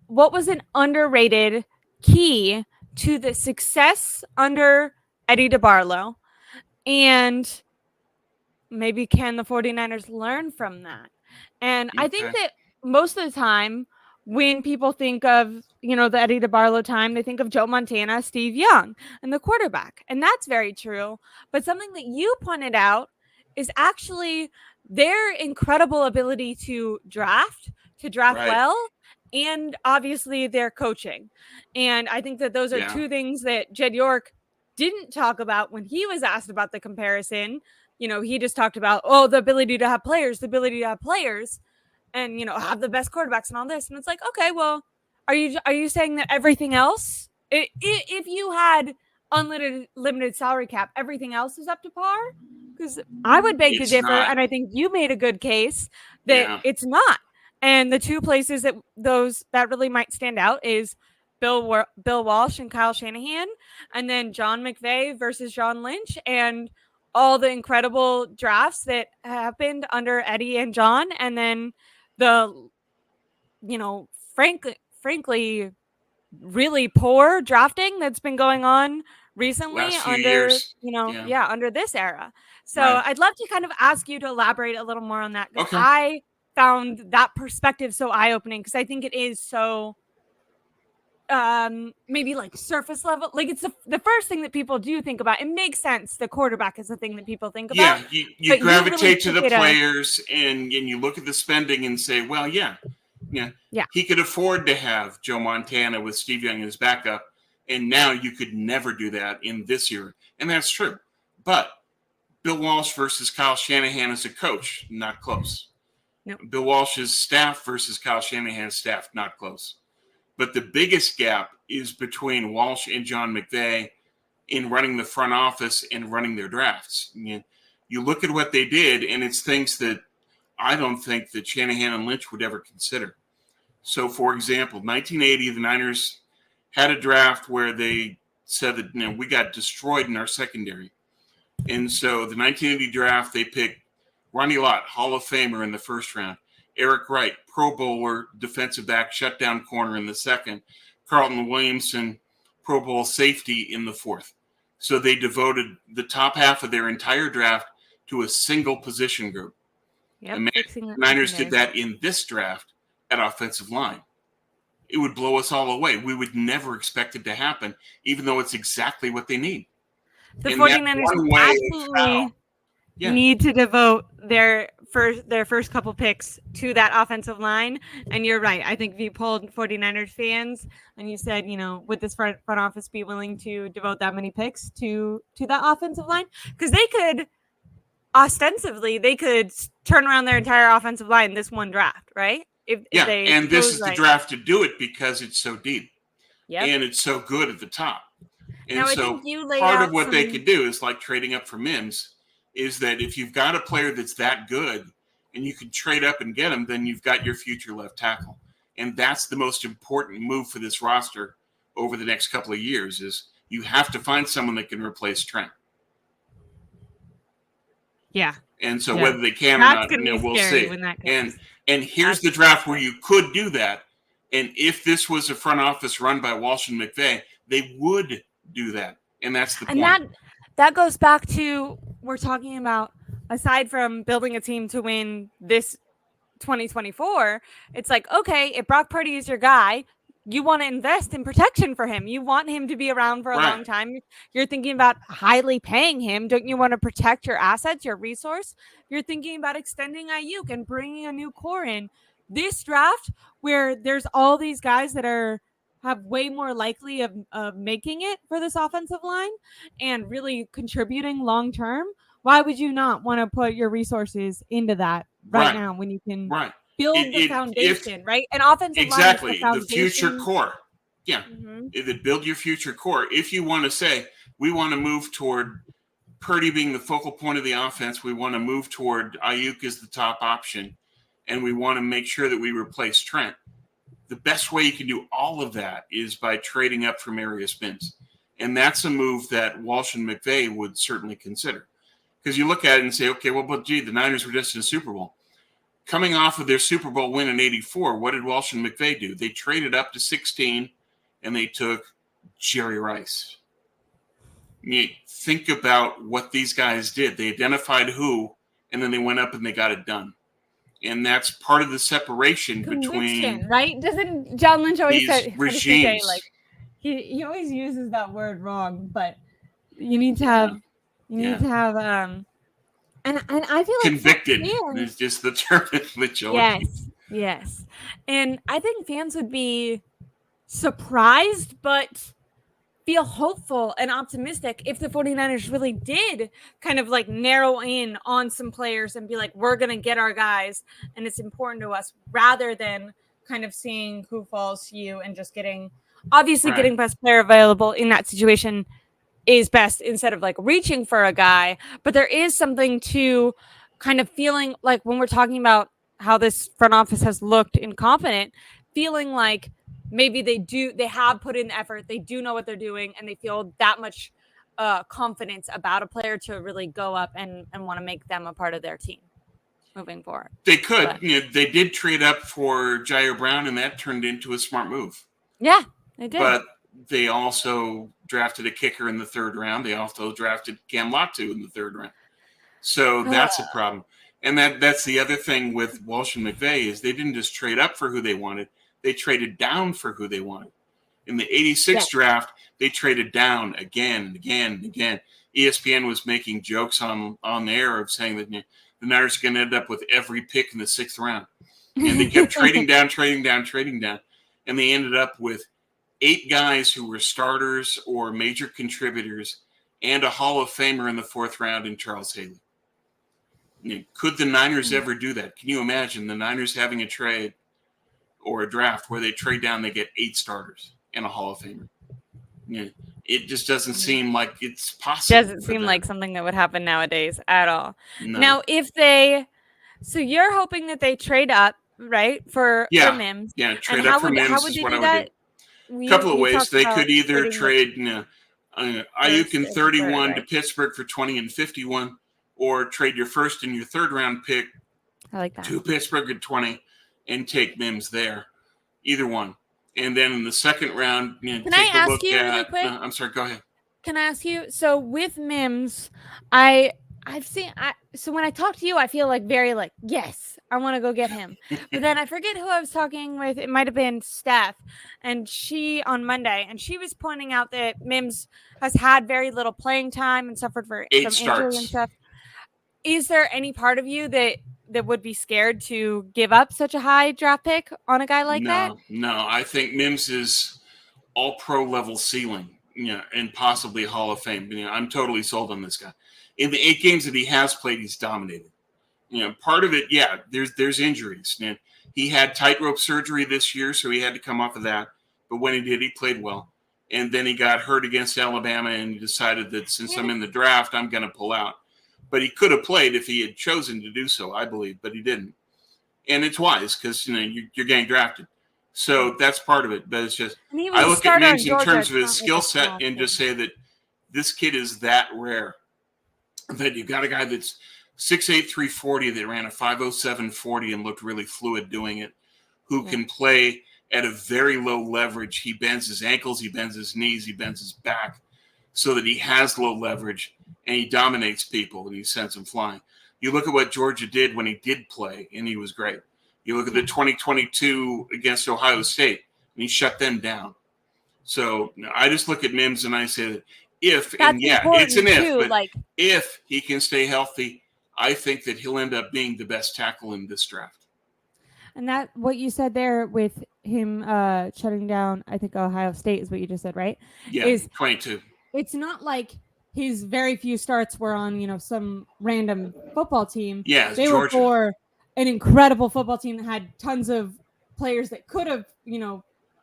what was an underrated key to the success under Eddie DeBartolo? And maybe can the 49ers learn from that? And I think that most of the time when people think of, the Eddie DeBartolo time, they think of Joe Montana, Steve Young, and the quarterback. And that's very true. But something that you pointed out is actually their incredible ability to draft well, and obviously their coaching. And I think that those are two things that Jed York didn't talk about when he was asked about the comparison. He just talked about, the ability to have players, and, have the best quarterbacks and all this. And it's like, okay, well, are you saying that everything else, if you had limited salary cap, everything else is up to par? Because I would beg to differ. Not. And I think you made a good case that it's not. And the two places that really might stand out is Bill Walsh and Kyle Shanahan, and then John McVay versus John Lynch, and all the incredible drafts that happened under Eddie and John, and then the, frankly, really poor drafting that's been going on recently under, under this era. So I'd love to kind of ask you to elaborate a little more on that. Okay. I found that perspective so eye-opening because I think it is so maybe like surface level, like it's the first thing that people do think about. It makes sense. The quarterback is the thing that people think about. Yeah, you gravitate to the players and you look at the spending and say, well, he could afford to have Joe Montana with Steve Young as backup, and now you could never do that in this year, and that's true. But Bill Walsh versus Kyle Shanahan as a coach, not close. Nope. Bill Walsh's staff versus Kyle Shanahan's staff, not close. But the biggest gap is between Walsh and John McVay in running the front office and running their drafts. You look at what they did, and it's things that I don't think that Shanahan and Lynch would ever consider. So, for example, 1980, the Niners had a draft where they said that we got destroyed in our secondary. And so the 1980 draft, they picked Ronnie Lott, Hall of Famer in the first round. Eric Wright, Pro Bowler, defensive back, shutdown corner in the second. Carlton Williamson, Pro Bowl safety in the fourth. So they devoted the top half of their entire draft to a single position group. Yep, the Niners did that in this draft at offensive line. It would blow us all away. We would never expect it to happen, even though it's exactly what they need. The 49ers absolutely need to devote their first couple picks to that offensive line. And you're right. I think if you polled 49ers fans and you said, would this front office be willing to devote that many picks to that offensive line? Because they could ostensibly turn around their entire offensive line this one draft, right? If this is the draft to do it because it's so deep. Yep. And it's so good at the top. And now, so part of what they could do is like trading up for Mims, is that if you've got a player that's that good and you can trade up and get him, then you've got your future left tackle. And that's the most important move for this roster over the next couple of years is you have to find someone that can replace Trent. Yeah. And so whether they can or not, we'll see. And here's the draft where you could do that. And if this was a front office run by Walsh and McVay, they would do that. And that's the point. And that goes back to, we're talking about, aside from building a team to win this 2024, it's like, okay, if Brock Purdy is your guy, you want to invest in protection for him. You want him to be around for a long time. You're thinking about highly paying him. Don't you want to protect your assets, your resource? You're thinking about extending Ayuk and bringing a new core in. This draft, where there's all these guys that have way more likely of making it for this offensive line and really contributing long term, why would you not want to put your resources into that right now when you can build the foundation, right? An offensive line is the future core. Yeah, build your future core. If you want to say, we want to move toward Purdy being the focal point of the offense, we want to move toward Ayuk as the top option, and we want to make sure that we replace Trent, the best way you can do all of that is by trading up for Marius Mims. And that's a move that Walsh and McVay would certainly consider. Because you look at it and say, okay, well, but the Niners were just in a Super Bowl. coming off of their Super Bowl win in '84, what did Walsh and McVay do? They traded up to 16, and they took Jerry Rice. You think about what these guys did. They identified who, and then they went up and they got it done. And that's part of the separation between, right? Doesn't John Lynch always say regimes? Like he always uses that word wrong, but you need to have and I feel like convicted is just the term that you'll Yes. And I think fans would be surprised, but feel hopeful and optimistic if the 49ers really did kind of like narrow in on some players and be like, we're going to get our guys and it's important to us, rather than kind of seeing who falls to you and just getting best player available in that situation is best, instead of like reaching for a guy. But there is something to kind of feeling like, when we're talking about how this front office has looked incompetent, feeling like maybe they have put in the effort, they do know what they're doing, and they feel that much confidence about a player to really go up and want to make them a part of their team moving forward. They could. They did trade up for Jair Brown, and that turned into a smart move. Yeah, they did. But they also drafted a kicker in the 3rd round. They also drafted Cam Latu in the 3rd round. So that's a problem. And that's the other thing with Walsh and McVay, is they didn't just trade up for who they wanted. They traded down for who they wanted. In the 86 draft, they traded down again and again and again. ESPN was making jokes on the air of saying that the Niners are going to end up with every pick in the 6th round. And they kept trading down. And they ended up with 8 guys who were starters or major contributors and a Hall of Famer in the 4th round in Charles Haley. Could the Niners ever do that? Can you imagine the Niners having a trade or a draft where they trade down, they get 8 starters and a Hall of Famer? It just doesn't seem like it's possible. Doesn't seem like something that would happen nowadays at all. No. Now, so you're hoping that they trade up, right, for Mims? Yeah, trade up for Mims is what I would do. A couple of ways. They could either trade Ayuk in 31 to Pittsburgh for 20 and 51, or trade your 1st and your 3rd round pick to Pittsburgh at 20 and take Mims there. Either one. And then in the 2nd round, can I ask you really quick? I'm sorry, go ahead. Can I ask you? So with Mims, I've seen. So when I talk to you, I feel like very like, yes, I want to go get him. But then I forget who I was talking with. It might have been Steph, and she on Monday, and she was pointing out that Mims has had very little playing time and suffered for some injury and stuff. Is there any part of you that would be scared to give up such a high draft pick on a guy like that? No. I think Mims is all pro level ceiling, and possibly Hall of Fame. I'm totally sold on this guy. In the 8 games that he has played, he's dominated. Part of it, there's injuries. He had tightrope surgery this year, so he had to come off of that. But when he did, he played well. And then he got hurt against Alabama, and he decided that since I'm in the draft, I'm going to pull out. But he could have played if he had chosen to do so, I believe, but he didn't. And it's wise because you're getting drafted. So that's part of it. But it's just, I look at Mims in terms of his skill set and just say that this kid is that rare. That you've got a guy that's 6'8", 340 that ran a 5.07 40 and looked really fluid doing it, who can play at a very low leverage. He bends his ankles, he bends his knees, he bends his back so that he has low leverage, and he dominates people and he sends them flying. You look at what Georgia did when he did play, and he was great. You look at the 2022 against Ohio State, and he shut them down. So I just look at Mims and I say that it's an if, but if he can stay healthy, I think that he'll end up being the best tackle in this draft. And that what you said there with him shutting down, I think Ohio State is what you just said, right? Yeah, 22. It's not like his very few starts were on, some random football team. Yeah, they Georgia. were for an incredible football team that had tons of players that could have,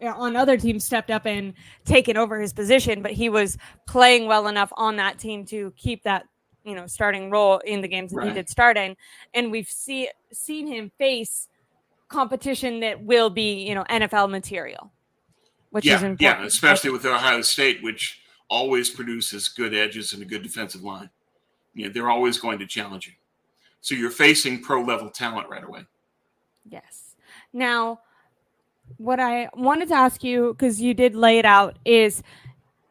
on other teams stepped up and taken over his position, but he was playing well enough on that team to keep that, starting role in the games that he did start in. And we've seen him face competition that will be, NFL material, which is important. Yeah, especially with Ohio State, which always produces good edges and a good defensive line. They're always going to challenge you. So you're facing pro-level talent right away. Yes. Now, what I wanted to ask you, because you did lay it out, is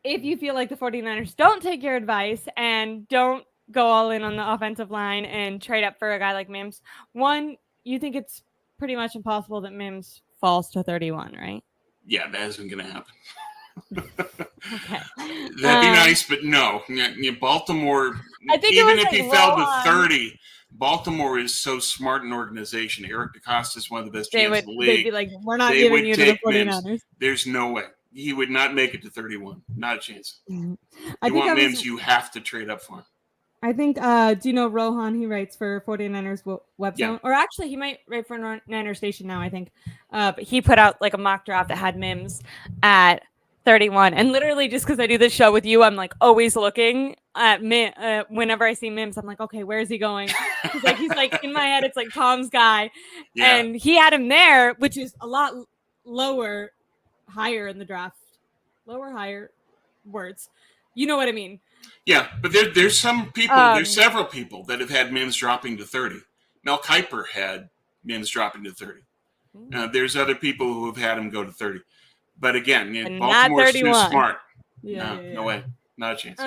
if you feel like the 49ers don't take your advice and don't go all in on the offensive line and trade up for a guy like Mims, one, you think it's pretty much impossible that Mims falls to 31, right? Yeah, that isn't going to happen. Okay. That'd be nice, but no. Baltimore, I think even it was if he like fell to Rohan. 30, Baltimore is so smart an organization. Eric DeCosta is one of the best GMs in the league. They'd be like, we're not They giving would you to the take Mims. 49ers. There's no way. He would not make it to 31. Not a chance. I think Mims, you have to trade up for him. I think, do you know Rohan? He writes for 49ers website. Yeah. Or actually, he might write for Niner Station now, I think. But he put out like a mock draft that had Mims at 31. And literally, just because I do this show with you, I'm like always looking at whenever I see Mims, I'm like, okay, where is he going? Like he's like, in my head, it's like Tom's guy. Yeah. And he had him there, which is a lot higher in the draft. Lower, higher words. You know what I mean? Yeah, but there's some people, there's several people that have had Mims dropping to 30. Mel Kiper had Mims dropping to 30. There's other people who have had him go to 30. But again, Baltimore's too smart. No way. Not a chance.